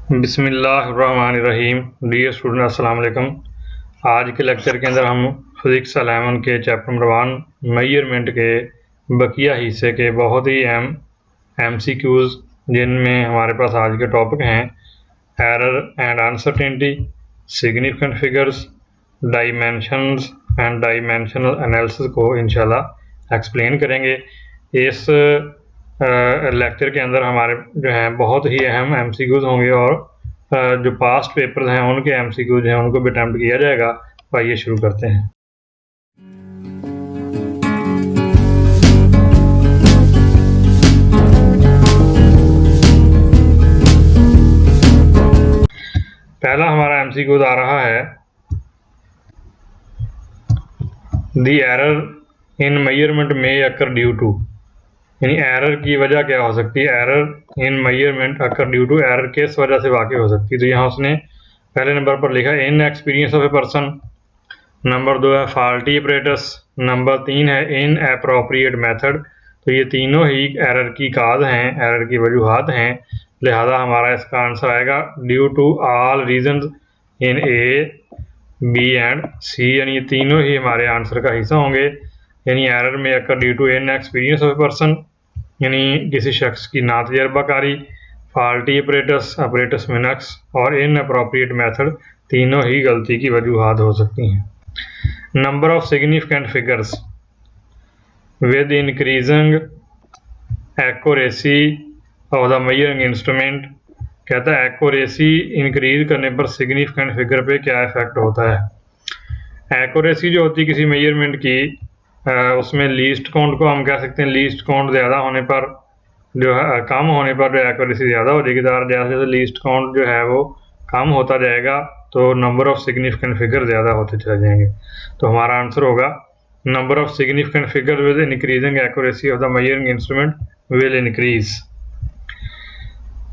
बिस्मिल्लाहिर्रहमानिर्रहीम। Dear student अस्सलाम वालेकुम। आज के लेक्चर के अंदर हम फिज़िक्स 11 के चैप्टर नंबर 1 मेजरमेंट के बकिया हिस्से के बहुत ही अहम MCQs जिनमें हमारे पास आज के टॉपिक हैं error and uncertainty, significant figures, dimensions and dimensional analysis को इंशाल्लाह एक्सप्लेन करेंगे। इस लेक्चर के अंदर हमारे जो हैं बहुत ही अहम MCQs होंगे और जो पास्ट पेपर्स हैं उनके MCQs हैं उनको भी अटैम्प्ट किया जाएगा। तो आइए शुरू करते हैं। पहला हमारा MCQ आ रहा है दी एरर इन मेजरमेंट में अकर ड्यू टू, यानी एरर की वजह क्या हो सकती है। Error in measurement occur due to, error किस वजह से वाक़ई हो सकती है। तो यहाँ उसने पहले नंबर पर लिखा in experience of a person, number 2 है फॉल्टी ऑपरेटर्स, नंबर 3 है इन अप्रोप्रिएट मेथड। तो ये तीनों ही एरर की काज हैं, एरर की वजूहात हैं, लिहाजा हमारा इसका आंसर आएगा due to all reason in A, B and C, यानी ये तीनों ही हमारे आंसर का हिस्सा होंगे। यानी एरर में occur due to inexperience of a person, यानी किसी शख्स की ना तजर्बाकारी, फॉल्टी ऑपरेटर्स में नक्स और इन अप्रोप्रिएट मेथड, तीनों ही गलती की वजूहात हो सकती हैं। Number of significant figures with increasing accuracy of the measuring instrument, कहता है एक्यूरेसी इंक्रीज करने पर सिग्निफिकेंट फिगर पे क्या इफेक्ट होता है। एक्यूरेसी जो होती है किसी मेजरमेंट की, उसमें लीस्ट काउंट को हम कह सकते हैं लीस्ट काउंट ज़्यादा होने पर जो है कम होने पर जो एक्यूरेसी ज़्यादा हो जाएगी। जैसे जैसे लीस्ट काउंट जो है वो कम होता जाएगा तो नंबर ऑफ सिग्निफिकेंट फिगर ज़्यादा होते चले जाएंगे। तो हमारा आंसर होगा number of significant figure with increasing accuracy of the measuring instrument will increase.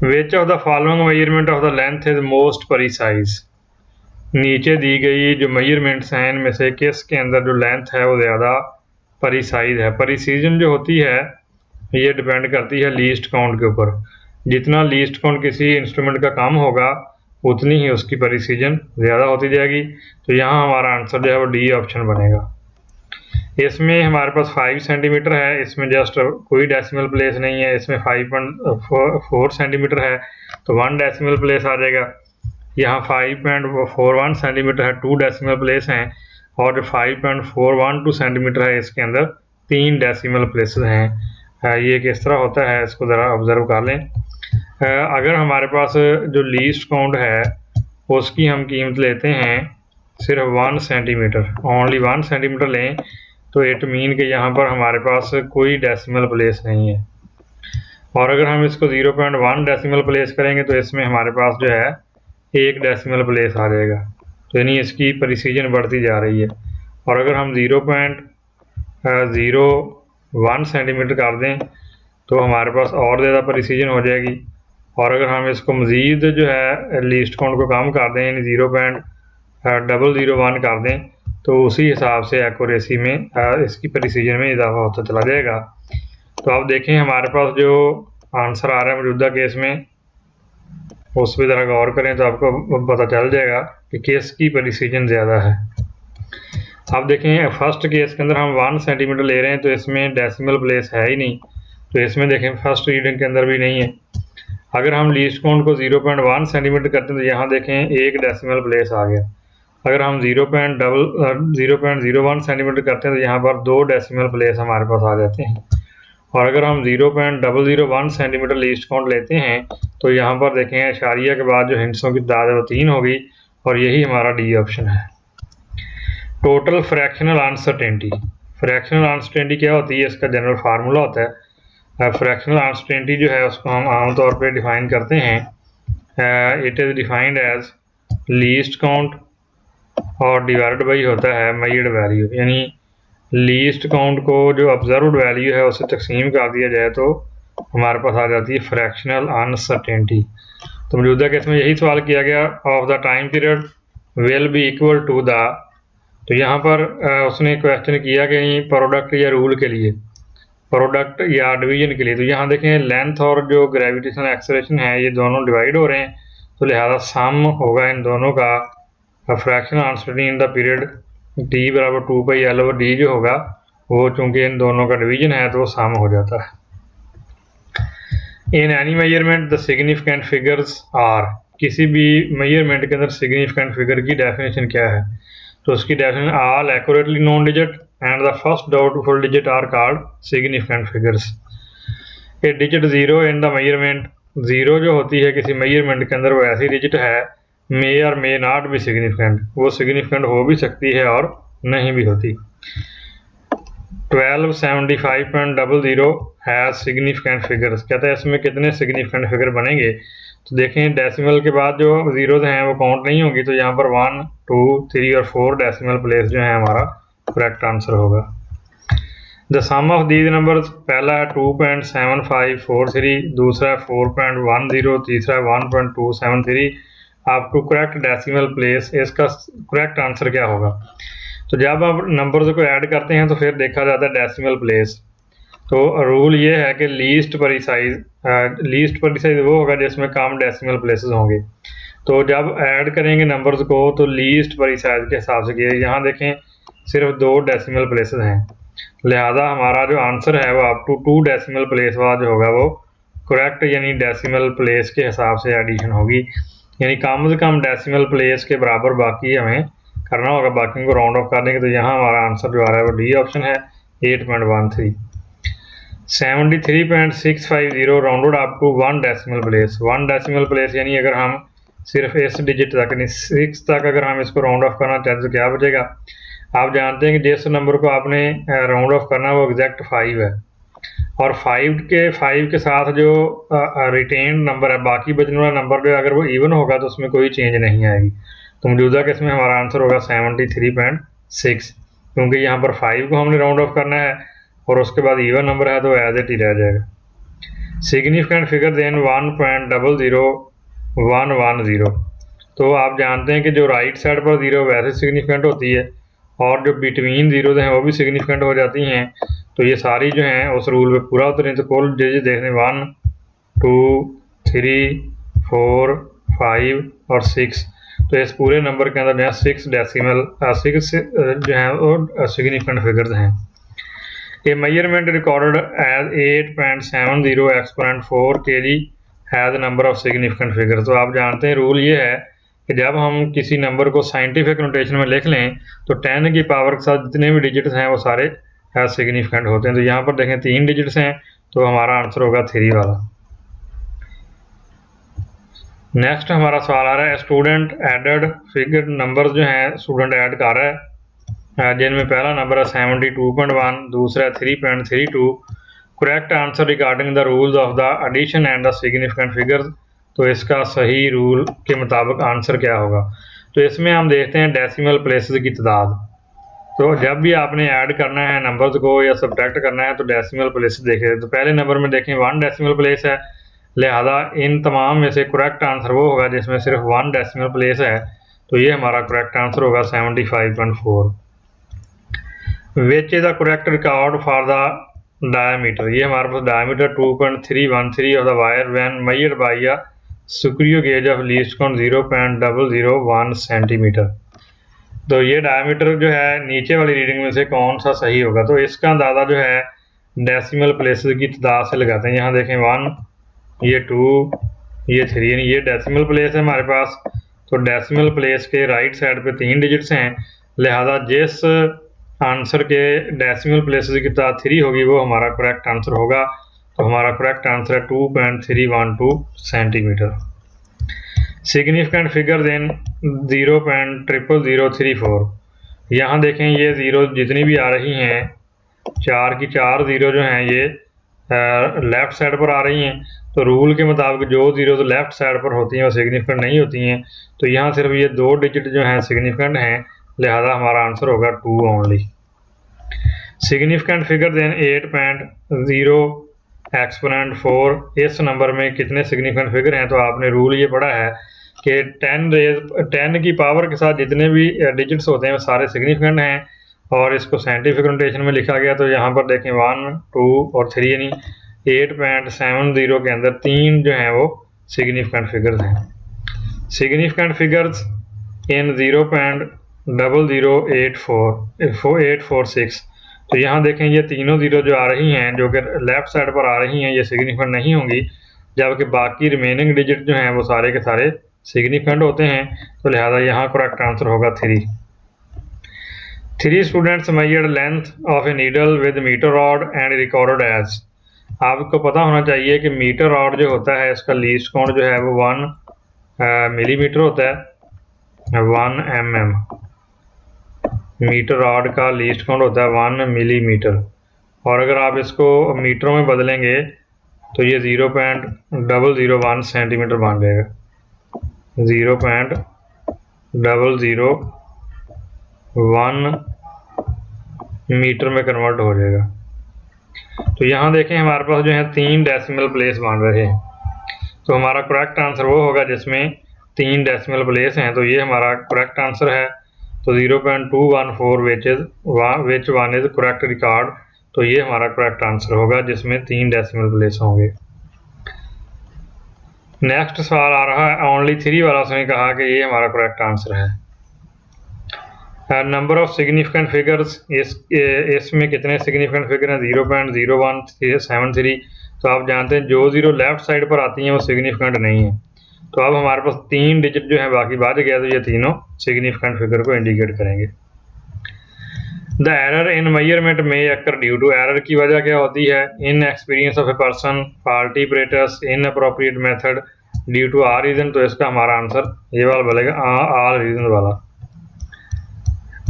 Which of the following measurement of the length is most precise, नीचे दी गई जो मेजरमेंट्स हैं इनमें से किस के अंदर जो लेंथ है वो ज़्यादा प्रिसाइज है। प्रिसीजन जो होती है ये डिपेंड करती है लीस्ट काउंट के ऊपर। जितना लीस्ट काउंट किसी इंस्ट्रूमेंट का कम होगा उतनी ही उसकी प्रिसीजन ज़्यादा होती जाएगी। तो यहाँ हमारा आंसर जो है वो डी ऑप्शन बनेगा। इसमें हमारे पास 5 सेंटीमीटर है, इसमें जस्ट कोई डेसिमल प्लेस नहीं है, इसमें 5.4 सेंटीमीटर है तो 1 डेसिमल प्लेस आ जाएगा। यहाँ 5.41 सेंटीमीटर है, 2 डेसिमल प्लेस हैं, और जो 5.412 सेंटीमीटर है इसके अंदर 3 डेसिमल प्लेसेस हैं। ये किस तरह होता है इसको ज़रा ऑब्ज़र्व कर लें। अगर हमारे पास जो लीस्ट काउंट है उसकी हम कीमत लेते हैं सिर्फ 1 सेंटीमीटर, ओनली 1 सेंटीमीटर लें, तो इट मीन कि यहाँ पर हमारे पास कोई डेसिमल प्लेस नहीं है। और अगर हम इसको 0.1 डेसिमल प्लेस करेंगे तो इसमें हमारे पास जो है 1 डेसिमल प्लेस आ जाएगा। तो यानी इसकी प्रिसीजन बढ़ती जा रही है। और अगर हम 0.01 सेंटीमीटर कर दें तो हमारे पास और ज़्यादा प्रिसीजन हो जाएगी। और अगर हम इसको मज़ीद जो है लीस्ट काउंट को कम कर दें, यानी 0.001 कर दें, तो उसी हिसाब से एक्यूरेसी में इसकी प्रिसीजन में इजाफा होता चला जाएगा। तो आप देखें हमारे पास जो आंसर आ रहा है मौजूदा केस में उस पर ज़रा गौर करें तो आपको पता चल जाएगा कि केस की प्रिसीजन ज़्यादा है। आप देखें फर्स्ट केस के अंदर हम 1 सेंटीमीटर ले रहे हैं तो इसमें डेसिमल प्लेस है ही नहीं, तो इसमें देखें फर्स्ट रीडिंग के अंदर भी नहीं है। अगर हम लीस्ट काउंट को 0.1 सेंटीमीटर करते हैं तो यहाँ देखें 1 डेसिमल प्लेस आ गया। अगर हम 0.01 सेंटीमीटर करते हैं तो यहाँ पर 2 डेसिमल प्लेस हमारे पास आ जाते हैं। और अगर हम 0.001 सेंटीमीटर लीस्ट काउंट लेते हैं तो यहाँ पर देखें इशारिया के बाद जो हिंसों की तादाद है वो 3 होगी, और यही हमारा डी ऑप्शन है। Total fractional uncertainty, fractional uncertainty क्या होती है, इसका जनरल फार्मूला होता है। फ्रैक्शनल अनसर्टेनिटी जो है उसको हम आमतौर पर डिफ़ाइन करते हैं, it is defined as least count और डिवाइडेड बाई होता है मेजर्ड वैल्यू, यानी लीस्ट काउंट को जो ऑब्जर्व्ड वैल्यू है उसे तकसीम कर दिया जाए तो हमारे पास आ जाती है फ्रैक्शनल अनसर्टेनिटी। तो मौजूदा केस में यही सवाल किया गया, of the time period will be equal to the, तो यहाँ पर उसने क्वेश्चन किया कि प्रोडक्ट या रूल के लिए, प्रोडक्ट या डिवीजन के लिए। तो यहाँ देखें लेंथ और जो ग्रेविटेशनल एक्सेलरेशन है ये दोनों डिवाइड हो रहे हैं, तो लिहाजा सम होगा इन दोनों का fractional uncertainty in the period T बराबर 2π/L/d जो होगा वो चूंकि इन दोनों का डिवीजन है तो वो सम हो जाता है। In any measurement the significant figures are, किसी भी मेजरमेंट के अंदर सिग्निफिकेंट फिगर की डेफिनेशन क्या है, तो उसकी definition all accurately known digit and the first doubtful digit are called significant figures. A digit zero in the measurement, zero जो होती है किसी मेजरमेंट के अंदर वो ऐसी डिजिट है मे और मे नॉट भी सिग्निफिकेंट, वो सिग्निफिकेंट हो भी सकती है और नहीं भी होती। 1275.00 हैज सिग्निफिकेंट फिगर्स, कहते हैं इसमें कितने सिग्निफिकेंट फिगर बनेंगे, तो देखें डेसिमल के बाद जो जीरोज हैं वो काउंट नहीं होंगी, तो यहाँ पर 1, 2, 3 और 4 डेसिमल प्लेस जो है हमारा करेक्ट आंसर होगा। The sum of these numbers, पहला है 2.7543, दूसरा है 4.10, तीसरा है 1.273 up to correct decimal place. इसका करेक्ट आंसर क्या होगा, तो जब आप नंबर्स को ऐड करते हैं तो फिर देखा जाता है डेसिमल प्लेस। तो रूल ये है कि लीस्ट परीसाइज वो होगा जिसमें कम डेसिमल प्लेसेस होंगे। तो जब ऐड करेंगे नंबर्स को तो लीस्ट परीसाइज के हिसाब से किए। यहाँ देखें सिर्फ 2 डेसिमल प्लेसेस हैं, लिहाजा हमारा जो आंसर है वो अप टू 2 डेसिमल प्लेस वाला जो होगा वो करेक्ट यानी डेसिमल प्लेस के हिसाब से एडिशन होगी, यानी कम से कम डेसिमल प्लेस के बराबर बाकी हमें करना होगा, बाकी को राउंड ऑफ कर देंगे। तो यहाँ हमारा आंसर जो आ रहा है वो डी ऑप्शन है 8.13। 73.650 rounded up to 1 decimal place. 1 decimal place यानी अगर हम सिर्फ इस डिजिट तक यानी 6 तक अगर हम इसको राउंड ऑफ करना चाहते तो क्या बचेगा। आप जानते हैं कि जिस नंबर को आपने राउंड ऑफ करना वो एग्जैक्ट 5 है, और 5 के साथ जो रिटेन नंबर है बाकी बचने वाला नंबर जो अगर वो इवन होगा तो उसमें कोई चेंज नहीं आएगी। तो मौजूदा केस में हमारा आंसर होगा 73.6, क्योंकि यहाँ पर 5 को हमने राउंड ऑफ करना है और उसके बाद इवन नंबर है तो एज इट ही रह जाएगा। सिग्निफिकेंट फिगर देन 1.00110, तो आप जानते हैं कि जो राइट साइड पर जीरो वैसे सिग्निफिकेंट होती है और जो बिटवीन जीरोज हैं वो भी सिग्निफिकेंट हो जाती हैं। तो ये सारी जो हैं उस रूल पे पूरा उतरे। तो कुल डिजिट देखने 1, 2, 3, 4, 5 और 6, तो इस पूरे नंबर के अंदर जो है 6 जो हैं वो सिग्निफिकेंट फिगर्स हैं। A measurement recorded as 8.70 exponent 4 kg has number of significant figures. तो आप जानते हैं रूल ये है कि जब हम किसी नंबर को साइंटिफिक नोटेशन में लिख लें तो 10 की पावर के साथ जितने भी डिजिट्स हैं वो सारे सिग्निफिकेंट होते हैं। तो यहाँ पर देखें 3 डिजिट्स हैं तो हमारा आंसर होगा 3 वाला। नेक्स्ट हमारा सवाल आ रहा है स्टूडेंट एडेड फिगर, नंबर्स जो हैं स्टूडेंट ऐड कर रहा है जिनमें पहला नंबर है 72.1, दूसरा है 3.32। Correct answer regarding the rules of the addition and the significant figures, तो इसका सही रूल के मुताबिक आंसर क्या होगा। तो इसमें हम देखते हैं डेसिमल प्लेसेस की तादाद। तो जब भी आपने ऐड करना है नंबर्स को या सब्ट्रैक्ट करना है तो डेसिमल प्लेसेस देखें। तो पहले नंबर में देखें 1 डेसिमल प्लेस है, लिहाजा इन तमाम में से करेक्ट आंसर वो होगा जिसमें सिर्फ 1 डेसिमल प्लेस है, तो ये हमारा करेक्ट आंसर होगा 75.4। Which is the correct record for the diameter, ये हमारे पास diameter 2.313 of the wire when measured by a screw gauge of least count 0.001 centimetre. तो ये डायमीटर जो है नीचे वाली रीडिंग में से कौन सा सही होगा, तो इसका अंदाज़ा जो है डेसिमल प्लेसेस की तादाद से लगाते हैं। यहाँ देखें 1, ये 2, ये 3, यानी ये डेसिमल प्लेस है हमारे पास। तो डेसिमल प्लेस के राइट साइड पे 3 डिजिट्स हैं, लिहाजा जिस आंसर के डेसिमल प्लेसेस की तादाद 3 होगी वो हमारा करेक्ट आंसर होगा। तो हमारा करेक्ट आंसर है 2.312 सेंटीमीटर। Significant figure then 0.00034। यहाँ देखें ये ज़ीरो जितनी भी आ रही हैं 4 की 4 ज़ीरो जो हैं ये लेफ़्ट साइड पर आ रही हैं। तो रूल के मुताबिक जो ज़ीरो तो लेफ़्ट साइड पर होती हैं वो सिग्निफिकेंट नहीं होती हैं। तो यहाँ सिर्फ ये 2 डिजिट जो हैं सिग्निफिकेंट हैं, लिहाजा हमारा आंसर होगा 2 only. Significant figure then 8.0 exponent 4, इस नंबर में कितने सिग्निफिकेंट फिगर हैं। तो आपने रूल ये पढ़ा है कि 10 की पावर के साथ जितने भी डिजिट्स होते हैं वो सारे सिग्निफिकेंट हैं, और इसको साइंटिफिक नोटेशन में लिखा गया। तो यहाँ पर देखें 1, 2 और 3, यानी 8.70 के अंदर 3 जो हैं वो सिग्निफिकेंट फिगर्स हैं। Significant figures in 0.00846। तो यहाँ देखें ये तीनों ज़ीरो जो आ रही हैं जो कि लेफ़्ट साइड पर आ रही हैं ये सिग्निफिकेंट नहीं होंगी, जबकि बाकी रिमेनिंग डिजिट जो हैं वो सारे के सारे सिग्निफिकेंट होते हैं। तो लिहाजा यहाँ करेक्ट आंसर होगा 3। 3 students measured length of a needle with metre rod and recorded as. आपको पता होना चाहिए कि मीटर रॉड जो होता है इसका लीस्ट काउंट जो है वो 1 मिलीमीटर होता है, 1 mm। मीटर रॉड का लीस्ट काउंट होता है 1 मिलीमीटर, और अगर आप इसको मीटरों में बदलेंगे तो ये 0.001 सेंटीमीटर बन जाएगा, 0.001 मीटर में कन्वर्ट हो जाएगा। तो यहाँ देखें हमारे पास जो है 3 डेसिमल प्लेस बन रहे हैं, तो हमारा करेक्ट आंसर वो होगा जिसमें 3 डेसिमल प्लेस हैं। तो ये हमारा करेक्ट आंसर है। तो 0.214 which one is correct record. तो ये हमारा करेक्ट आंसर होगा जिसमें 3 डेसिमल प्लेस होंगे। नेक्स्ट सवाल आ रहा है ओनली 3 वाला, उसने कहा कि ये हमारा करेक्ट आंसर है। नंबर ऑफ सिग्निफिकेंट फिगर्स, इसमें कितने सिग्निफिकेंट फिगर हैं? 0.0173। तो आप जानते हैं जो ज़ीरो लेफ्ट साइड पर आती हैं वो सिग्निफिकेंट नहीं है। तो अब हमारे पास 3 डिजिट जो है बाकी बच गया, तो ये तीनों सिग्निफिकेंट फिगर को इंडिकेट करेंगे। द एरर इन मेजरमेंट में अकर ड्यू टू, एरर की वजह क्या होती है? Inexperience of a person, faulty operators, inappropriate method, due to all reason. तो इसका हमारा आंसर ये वाला बनेगा आल रीजन वाला।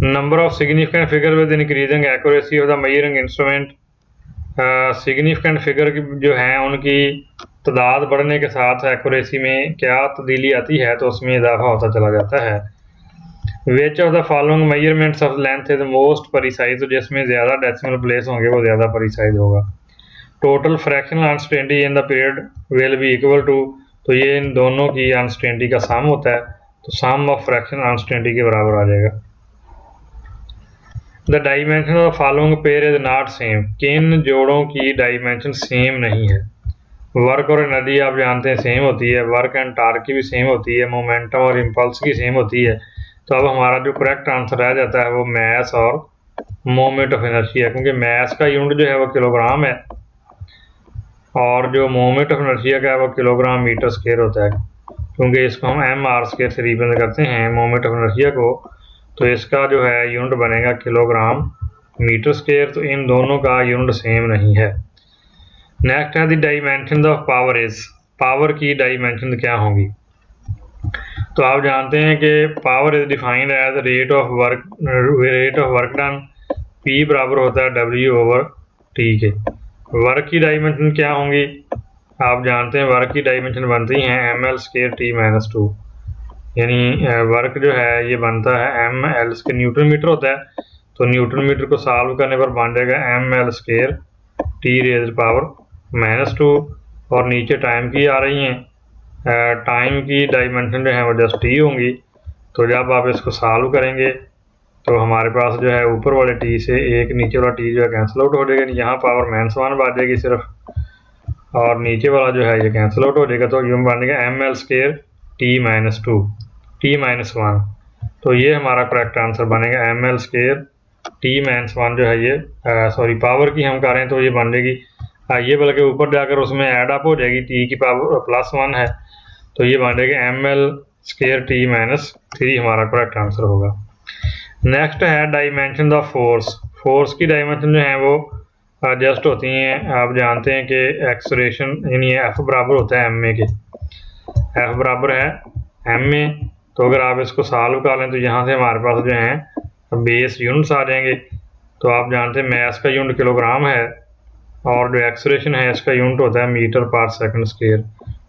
Number of significant figure with increasing accuracy of the measuring instrument, significant figure जो हैं उनकी तादाद बढ़ने के साथ एक्यूरेसी में क्या तब्दीली आती है? तो उसमें इजाफा होता चला जाता है। Which of the following measurements of length is most precise, तो जिसमें ज़्यादा डेसिमल प्लेस होंगे वो ज़्यादा प्रिसाइज होगा। Total fractional uncertainty in the period will be equal to, तो ये इन दोनों की अनसर्टेनिटी का सम होता है, तो सम ऑफ फ्रैक्शनल अनसर्टेनिटी के बराबर आ जाएगा। The dimension of following pair is not same, किन जोड़ों की डायमेंशन सेम नहीं है? वर्क और एनर्जी आप जानते हैं सेम होती है, वर्क एंड टार्क की भी सेम होती है, मोमेंटम और इम्पल्स की सेम होती है। तो अब हमारा जो करेक्ट आंसर रह जाता है वो मैस और मोमेंट ऑफ एनर्जी है, क्योंकि मैस का यूनिट जो है वो किलोग्राम है और जो मोमेंट ऑफ एनर्जी का है वो किलोग्राम मीटर स्क्वायर होता है, क्योंकि इसको हम mr² से रिप्रेजेंट करते हैं मोमेंट ऑफ एनर्जी को। तो इसका जो है यूनिट बनेगा किलोग्राम मीटर स्क्वायर। तो इन दोनों का यूनिट सेम नहीं है। नेक्स्ट है the dimension of power is, power की डायमेंशन क्या होंगी? तो आप जानते हैं कि power is defined as rate of work done, P बराबर होता है W/T के। वर्क की डायमेंशन क्या होंगी? आप जानते हैं वर्क की डायमेंशन बनती हैं ml²T-2, यानी वर्क जो है ये बनता है ml के न्यूटन मीटर होता है, तो न्यूटन मीटर को सॉल्व करने पर बन जाएगा ml²T⁻⁻²। और नीचे टाइम की आ रही हैं, टाइम की डायमेंशन जो है वो जस्ट टी होंगी। तो जब आप इसको सॉल्व करेंगे तो हमारे पास जो है ऊपर वाले टी से एक नीचे वाला टी जो है कैंसिल आउट हो जाएगा, यहाँ पावर -1 बन जाएगी सिर्फ, और नीचे वाला जो है ये कैंसिल आउट हो जाएगा। तो यूँ बन जाएगा ml²T-2 T-1। तो ये हमारा करेक्ट आंसर बनेगा ml²T-1 जो है ये सॉरी पावर की हम कर रहे हैं तो ये बन जाएगी, ये बल्कि ऊपर जाकर उसमें ऐड अप हो जाएगी, टी की पावर +1 है तो ये बन जाएगी ml²T-3 हमारा करेक्ट आंसर होगा। नेक्स्ट है डायमेंशन ऑफ फोर्स, फोर्स की डायमेंशन जो है वो जस्ट होती हैं, आप जानते हैं कि एक्सलेरेशन यानी F बराबर होता है ma के, F बराबर है ma। तो अगर आप इसको सॉल्व कर लें तो यहाँ से हमारे पास जो हैं बेस यूनिट्स आ जाएंगे। तो आप जानते हैं मैस का यूनिट किलोग्राम है और जो एक्सलेरेशन है इसका यूनिट होता है मीटर/सेकंड²।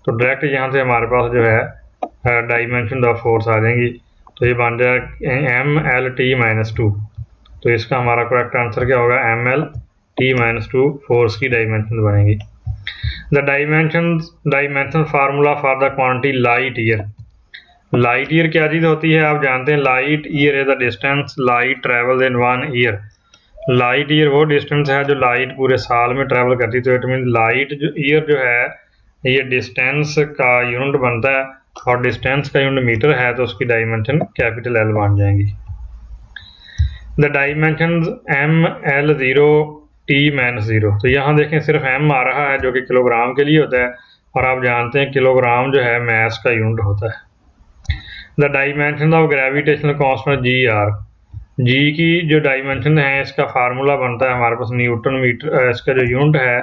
तो डायरेक्ट यहाँ से हमारे पास जो है डायमेंशन ऑफ फोर्स आ जाएंगी। तो ये बन जाएगा ml/T-2। तो इसका हमारा करेक्ट आंसर क्या होगा? ml/T-2 फोर्स की डायमेंशन बनेगी। The dimension formula for the quantity light year, light year क्या चीज़ होती है? आप जानते हैं light year is the distance light travel in 1 year. Light year वो डिस्टेंस है जो लाइट पूरे साल में ट्रैवल करती है। तो इट मीन लाइट जो ईयर जो है ये डिस्टेंस का यूनिट बनता है और डिस्टेंस का यूनिट मीटर है तो उसकी डायमेंशन कैपिटल L बन जाएंगी। द डायमेंशन ML0 T-0, तो यहाँ देखें सिर्फ M आ रहा है जो कि किलोग्राम के लिए होता है, और आप जानते हैं किलोग्राम जो है मैस का यूनिट होता है। The dimension of gravitational constant GR, G की जो डायमेंशन है इसका फार्मूला बनता है हमारे पास न्यूटन मीटर, इसका जो यूनिट है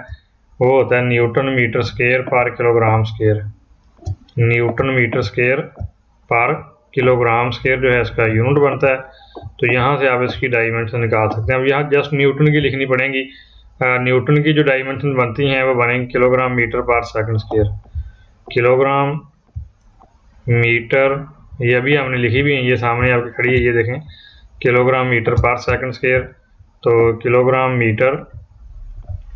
वो होता है न्यूटन मीटर स्क्वायर पर kilogram square. Newton metre square पर किलोग्राम स्क्वायर जो है इसका यूनिट बनता है। तो यहाँ से आप इसकी डायमेंशन निकाल सकते हैं। अब यहाँ जस्ट न्यूटन की लिखनी पड़ेंगी। न्यूटन की जो डायमेंशन बनती हैं वो बनेंगी किलोग्राम मीटर पर सेकंड स्क्वायर। किलोग्राम मीटर ये अभी हमने लिखी भी है, ये सामने आपकी खड़ी है, ये देखें किलोग्राम मीटर पर सेकंड स्क्वायर। तो किलोग्राम मीटर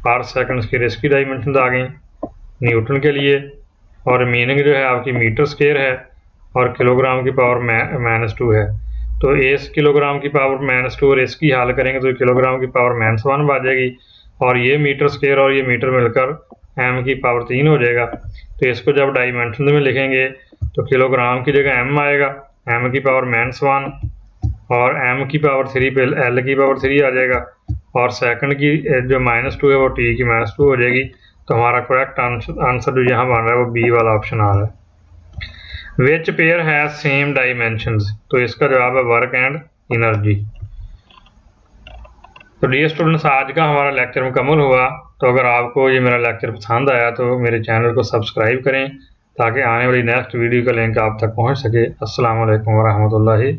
पर सेकंड स्क्वायर इसकी डायमेंशन आ गई न्यूटन के लिए, और मीनिंग जो है आपकी मीटर स्क्वायर है और किलोग्राम की पावर -2 है। तो इस किलोग्राम की पावर -2 और इसकी हाल करेंगे तो किलोग्राम की पावर -1 आ जाएगी, और ये मीटर स्क्वायर और ये मीटर मिलकर m की पावर 3 हो जाएगा। तो इसको जब डायमेंशन में लिखेंगे तो किलोग्राम की जगह m आएगा, m की पावर -1, और m की पावर 3 पे l की पावर 3 आ जाएगा, और सेकंड की जो -2 है वो t की -2 हो जाएगी। तो हमारा करेक्ट आंसर जो यहाँ बन रहा है वो बी वाला ऑप्शन आ रहा है। Which pair has same dimensions, तो इसका जवाब है वर्क एंड एनर्जी। तो डियर स्टूडेंट्स, आज का हमारा लेक्चर मुकम्मल हुआ। तो अगर आपको ये मेरा लेक्चर पसंद आया तो मेरे चैनल को सब्सक्राइब करें ताकि आने वाली नेक्स्ट वीडियो का लिंक आप तक पहुंच सके। अस्सलाम वालेकुम वरहमतुल्लाहि।